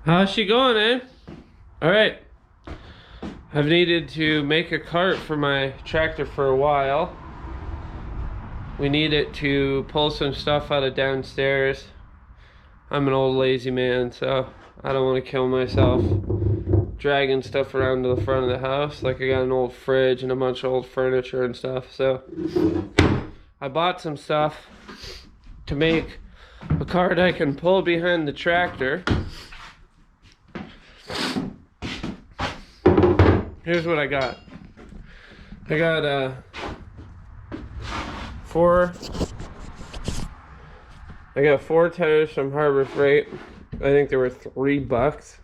How's she going, eh? Alright. I've needed to make a cart for my tractor for a while. We need it to pull some stuff out of downstairs. I'm an old lazy man, so I don't want to kill myself dragging stuff around to the front of the house. Like, I got an old fridge and a bunch of old furniture and stuff, so I bought some stuff to make a cart I can pull behind the tractor. Here's what I got. I got four tires from Harbor Freight. I think they were $3.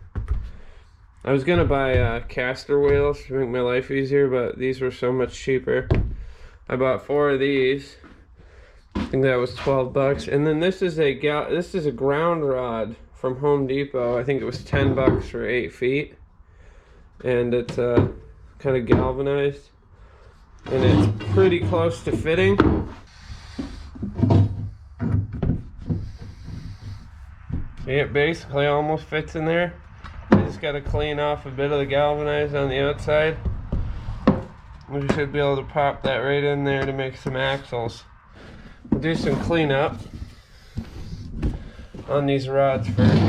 I was gonna buy caster wheels to make my life easier, but these were so much cheaper. I bought 4 of these. I think that was $12. And then this is a ground rod from Home Depot. I think it was $10 for 8 feet. And it's kind of galvanized, and it's pretty close to fitting. It basically almost fits in there. I just got to clean off a bit of the galvanized on the outside. We should be able to pop that right in there to make some axles. We'll do some cleanup on these rods first.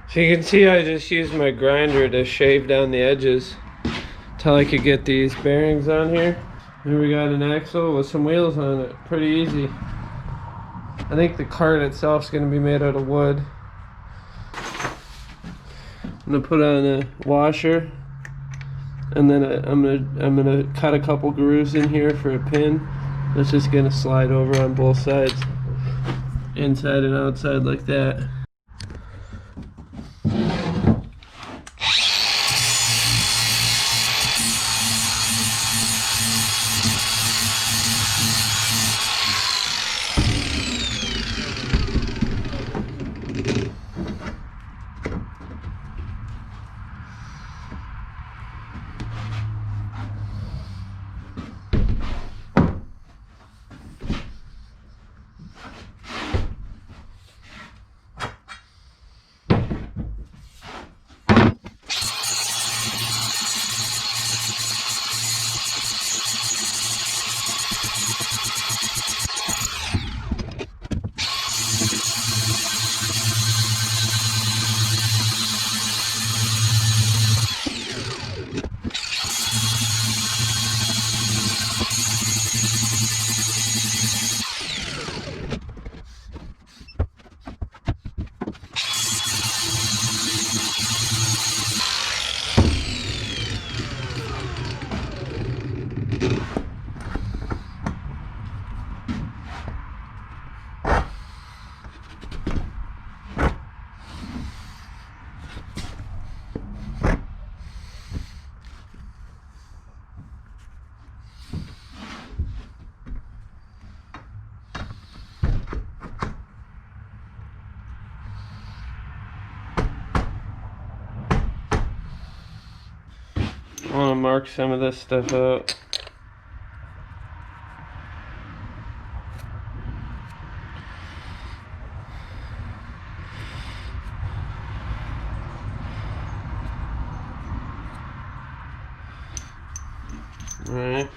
So you can see I just used my grinder to shave down the edges till I could get these bearings on here. Here we got an axle with some wheels on it. Pretty easy. I think the cart itself is going to be made out of wood. I'm going to put on a washer, and then I'm gonna cut a couple grooves in here for a pin. That's just going to slide over on both sides, inside and outside like that. I want to mark some of this stuff out. Alright.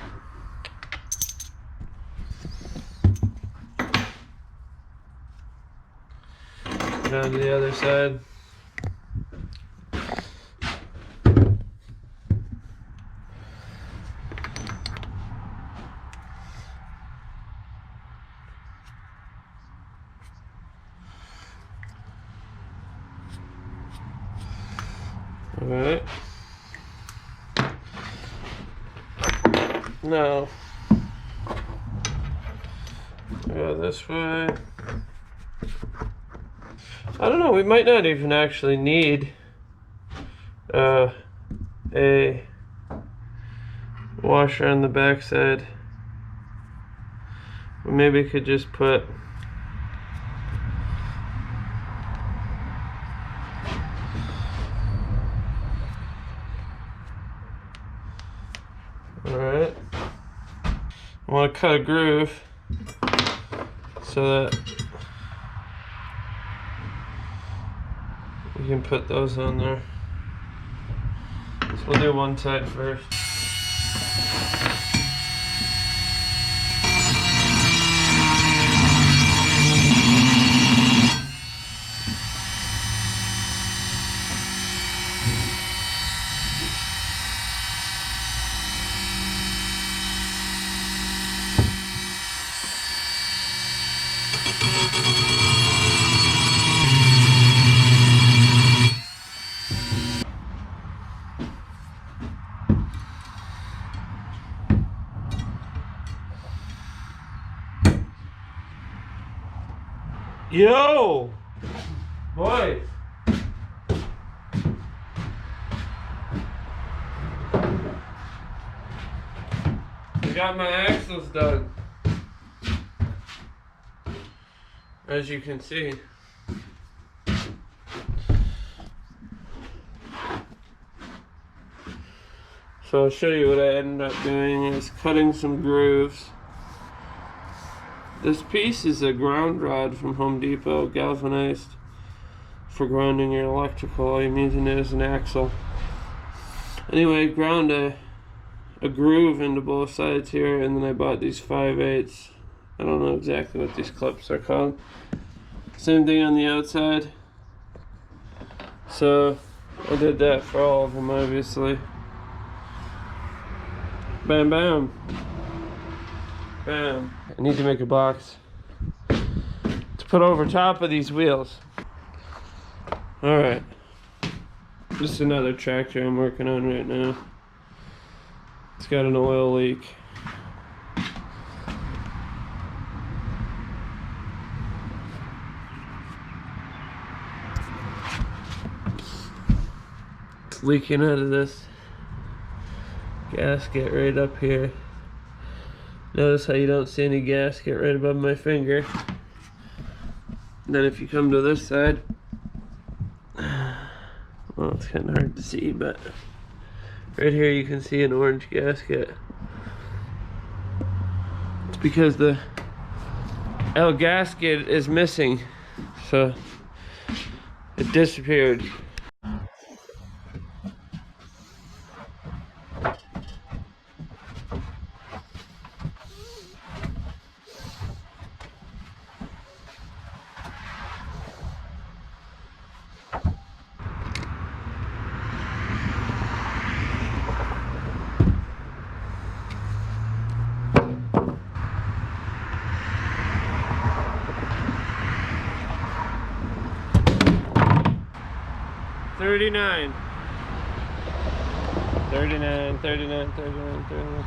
Down to the other side. Alright. Now, go this way. I don't know, we might not even actually need a washer on the backside. Maybe we could just put alright. I want to cut a groove so that we can put those on there. So we'll do one side first. Yo! Boy! I got my axles done. As you can see. So I'll show you what I ended up doing is cutting some grooves. This piece is a ground rod from Home Depot, galvanized for grounding your electrical. I'm using it as an axle. Anyway, ground a groove into both sides here, and then I bought these 5/8. I don't know exactly what these clips are called. Same thing on the outside. So I did that for all of them, obviously. Bam, bam. Bam. I need to make a box to put over top of these wheels. Alright. This is another tractor I'm working on right now. It's got an oil leak. It's leaking out of this gasket right up here. Notice how you don't see any gasket right above my finger. And then if you come to this side, well, it's kind of hard to see, but right here you can see an orange gasket. It's because the L gasket is missing, so it disappeared. $39. 39, 39, 39, 39.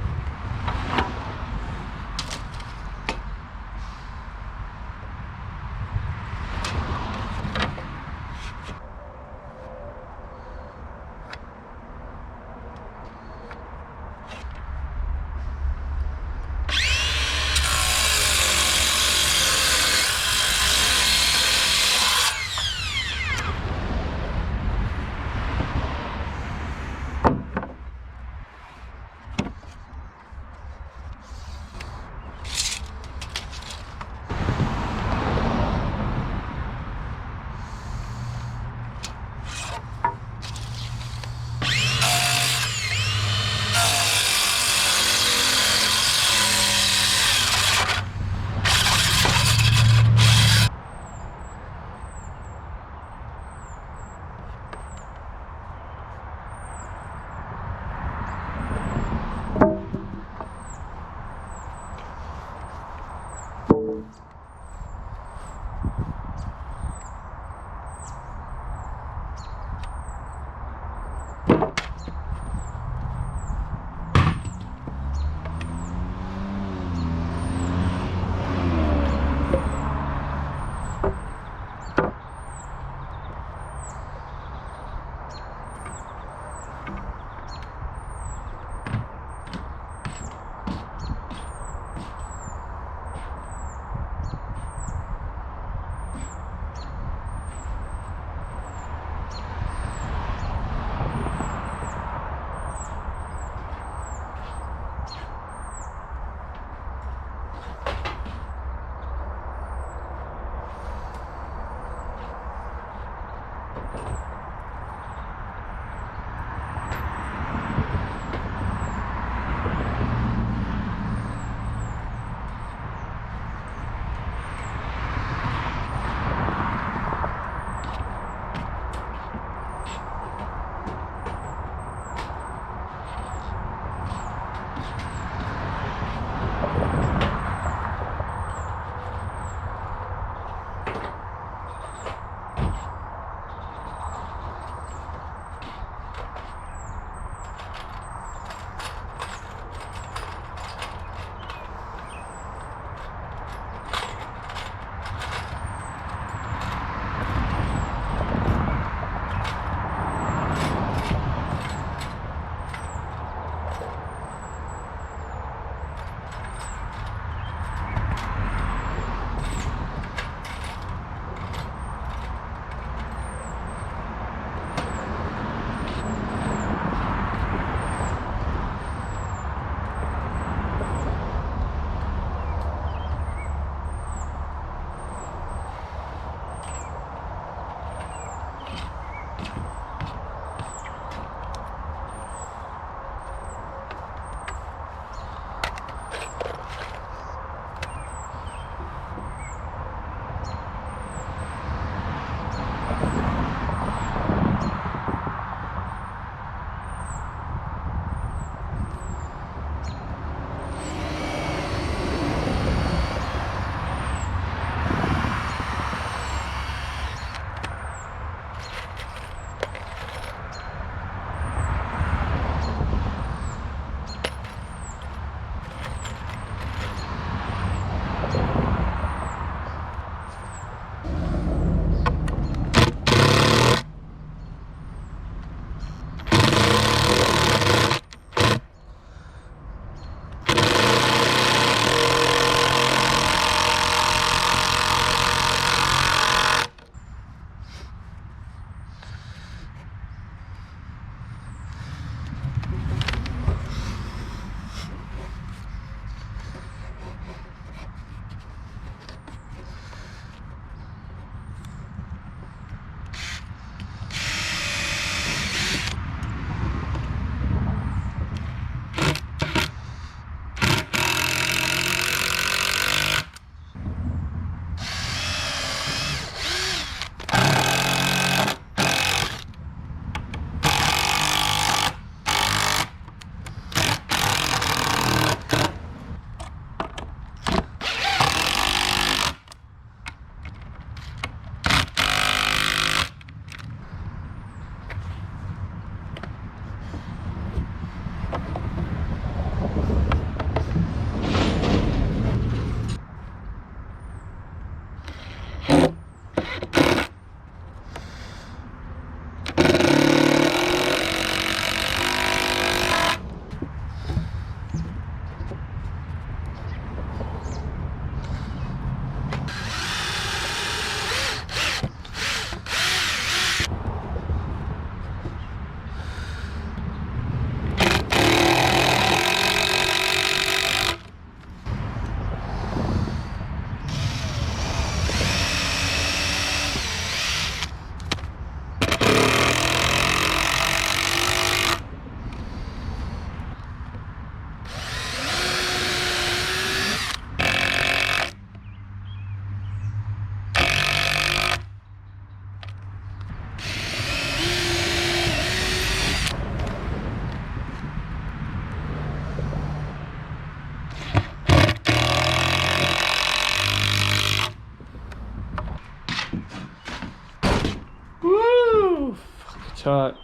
taut.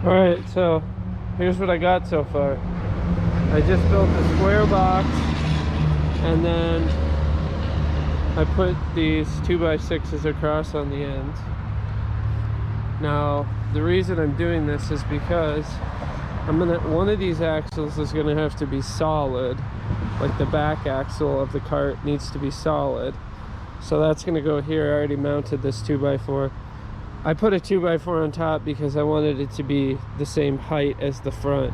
Alright, so here's what I got so far. I just built a square box, and then I put these 2x6s across on the ends. Now, the reason I'm doing this is because one of these axles is gonna have to be solid. Like the back axle of the cart needs to be solid. So that's gonna go here. I already mounted this 2x4. I put a 2x4 on top because I wanted it to be the same height as the front.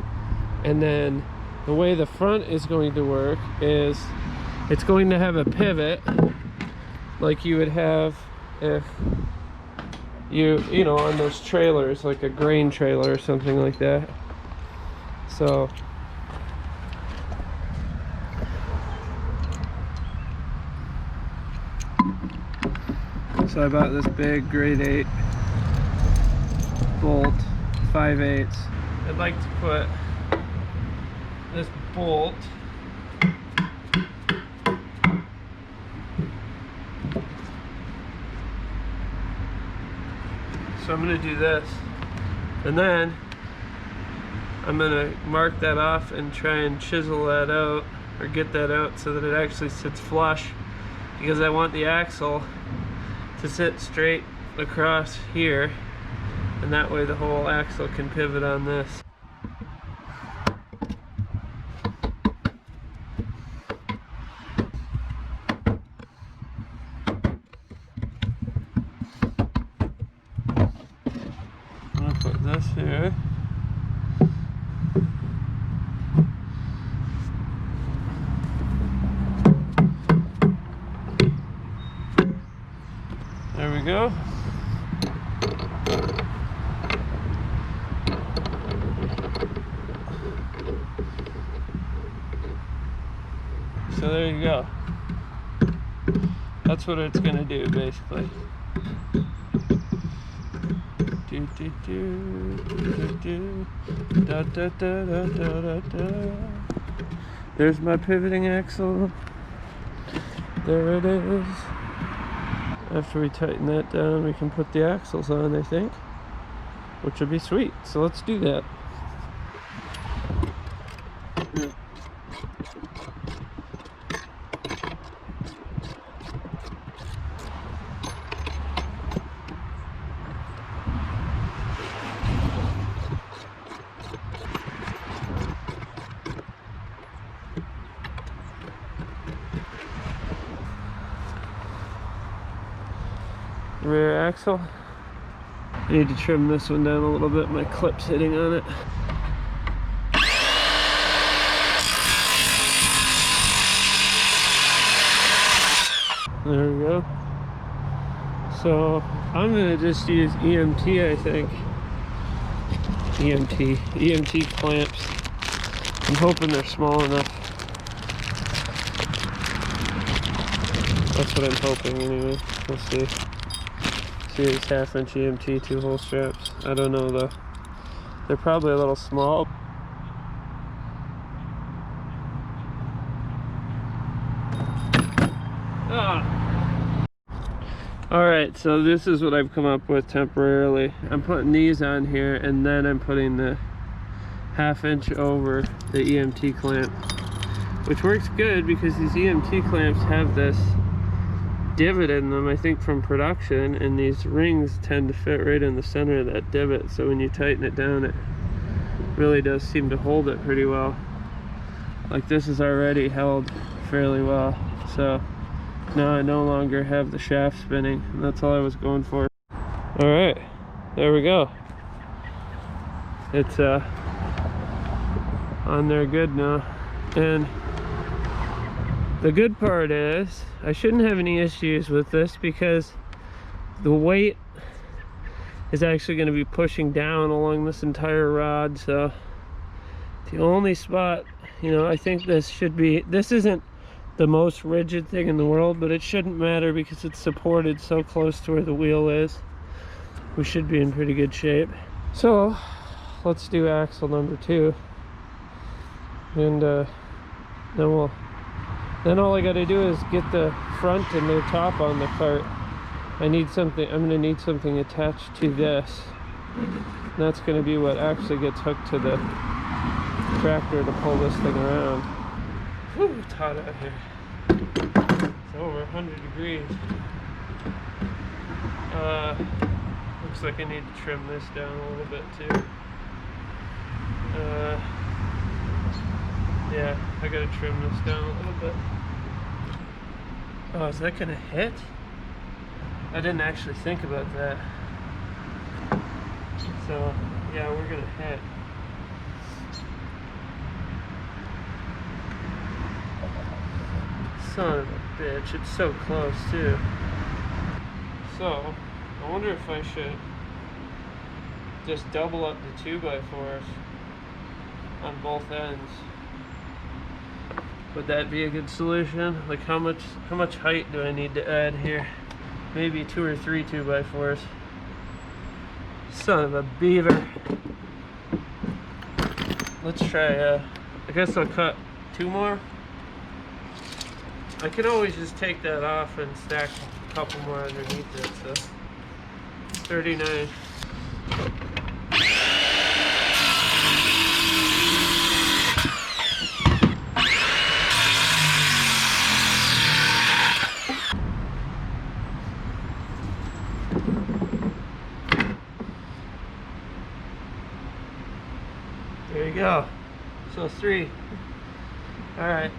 And then the way the front is going to work is it's going to have a pivot like you would have if you know, on those trailers, like a grain trailer or something like that. So I bought this big grade 8 bolt, 5/8. I'd like to put this bolt so I'm going to do this, and then I'm going to mark that off and try and chisel that out or get that out so that it actually sits flush, because I want the axle to sit straight across here, and that way the whole axle can pivot on this. I'm gonna put this here. There we go. So there you go. That's what it's gonna do, basically. There's my pivoting axle. There it is. After we tighten that down, we can put the axles on, I think, which would be sweet. So let's do that. Rear axle. I need to trim this one down a little bit. My clip's hitting on it. There we go. So I'm gonna just use EMT, I think. EMT clamps. I'm hoping they're small enough. That's what I'm hoping anyway. We'll see. See, it's 1/2" EMT 2-hole straps. I don't know though. They're probably a little small. Alright, so this is what I've come up with temporarily. I'm putting these on here, and then I'm putting the 1/2" over the EMT clamp, which works good because these EMT clamps have this divot in them, I think from production, and these rings tend to fit right in the center of that divot, so when you tighten it down it really does seem to hold it pretty well. Like this is already held fairly well, so now I no longer have the shaft spinning, and that's all I was going for. Alright, there we go. It's on there good now, and the good part is I shouldn't have any issues with this because the weight is actually going to be pushing down along this entire rod. So the only spot, you know, I think this isn't the most rigid thing in the world, but it shouldn't matter because it's supported so close to where the wheel is. We should be in pretty good shape. So let's do axle number 2, and then all I got to do is get the front and the top on the cart. I'm going to need something attached to this And that's going to be what actually gets hooked to the tractor to pull this thing around. Whew, it's hot out here. It's over 100 degrees. Looks like I need to trim this down a little bit too. Yeah, I gotta trim this down a little bit. Oh, is that gonna hit? I didn't actually think about that. So, yeah, we're gonna hit. Son of a bitch, it's so close too. So, I wonder if I should just double up the 2x4s on both ends. Would that be a good solution? Like how much height do I need to add here? Maybe 2 or 3 2x4s. Son of a beaver. Let's try, I guess I'll cut 2 more. I can always just take that off and stack a couple more underneath it, so 39. There you go. So 3. All right.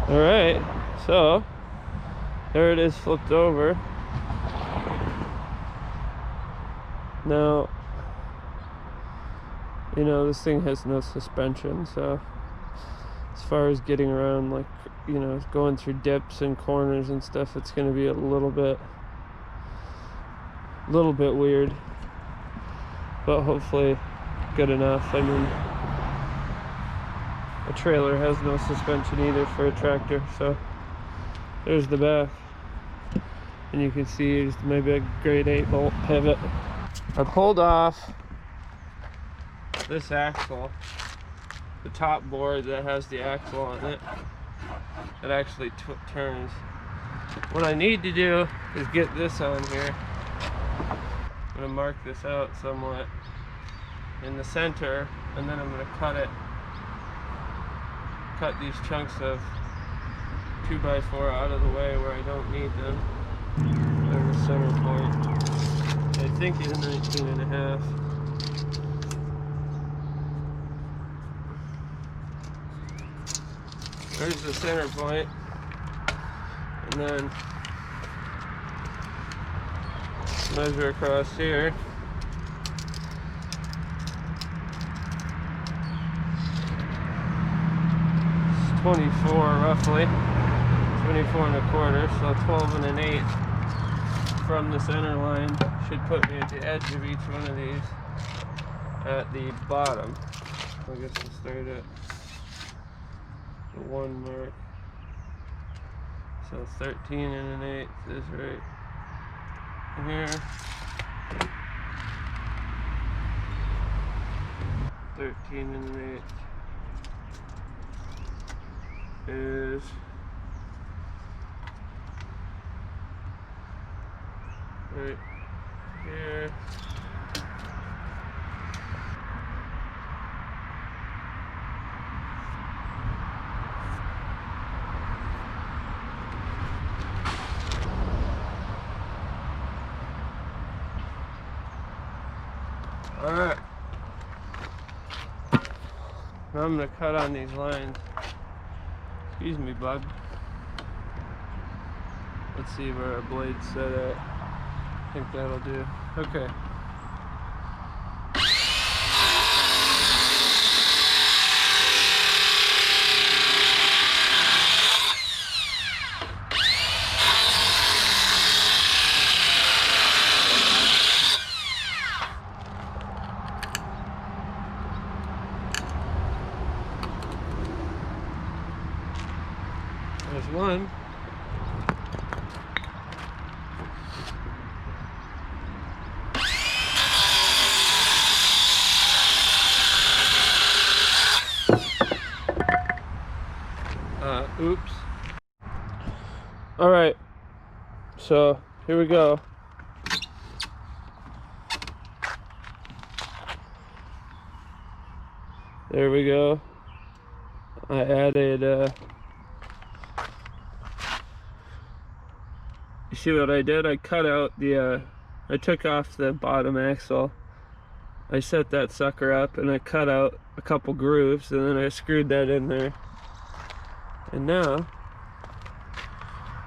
All right, so there it is, flipped over. Now, you know, this thing has no suspension, so as far as getting around, like, you know, going through dips and corners and stuff, it's going to be a little bit weird, but hopefully good enough. I mean, a trailer has no suspension either for a tractor, so there's the back, and you can see there's maybe a grade 8 bolt pivot. I pulled off this axle, the top board that has the axle on it. It actually turns. What I need to do is get this on here. I'm going to mark this out somewhat in the center, and then I'm going to cut these chunks of 2x4 out of the way where I don't need them. There's the center point. I think it's 19.5. There's the center point, and then measure across here. 24 roughly, 24 1/4, so 12 1/8 from the center line should put me at the edge of each one of these at the bottom. I guess we'll start at the 1 mark. So 13 1/8 is right here. 13 1/8 is right here. Alright. Now I'm gonna cut on these lines. Excuse me, bud. Let's see where our blade's set at. I think that'll do. Okay. There's one. Oops. Alright, so here we go. There we go. I added, you see what I did? I cut out the, I took off the bottom axle. I set that sucker up and I cut out a couple grooves and then I screwed that in there. And now,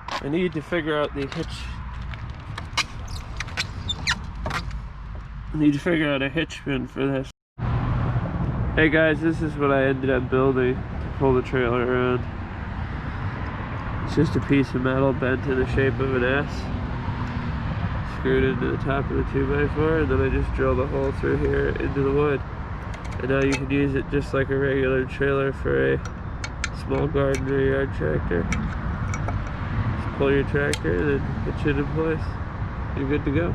I need to figure out the hitch. I need to figure out a hitch pin for this. Hey guys, this is what I ended up building to pull the trailer around. It's just a piece of metal bent in the shape of an S. Screwed into the top of the 2x4, and then I just drilled a hole through here into the wood. And now you can use it just like a regular trailer for a small garden or yard tractor. Just pull your tractor and then hitch it in place. You're good to go.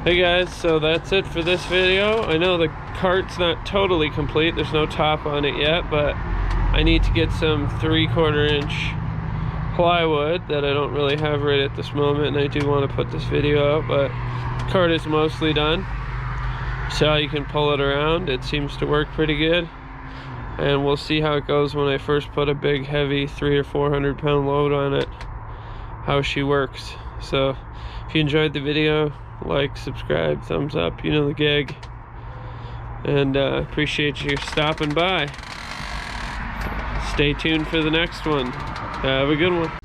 Hey guys, so that's it for this video. I know the cart's not totally complete, there's no top on it yet, but I need to get some 3/4 inch plywood that I don't really have right at this moment, and I do want to put this video out, but the cart is mostly done. So you can pull it around, it seems to work pretty good, and we'll see how it goes when I first put a big heavy 300 or 400 pound load on it, how she works. So if you enjoyed the video, like, subscribe, thumbs up, you know the gig, and appreciate you stopping by. Stay tuned for the next one. Have a good one.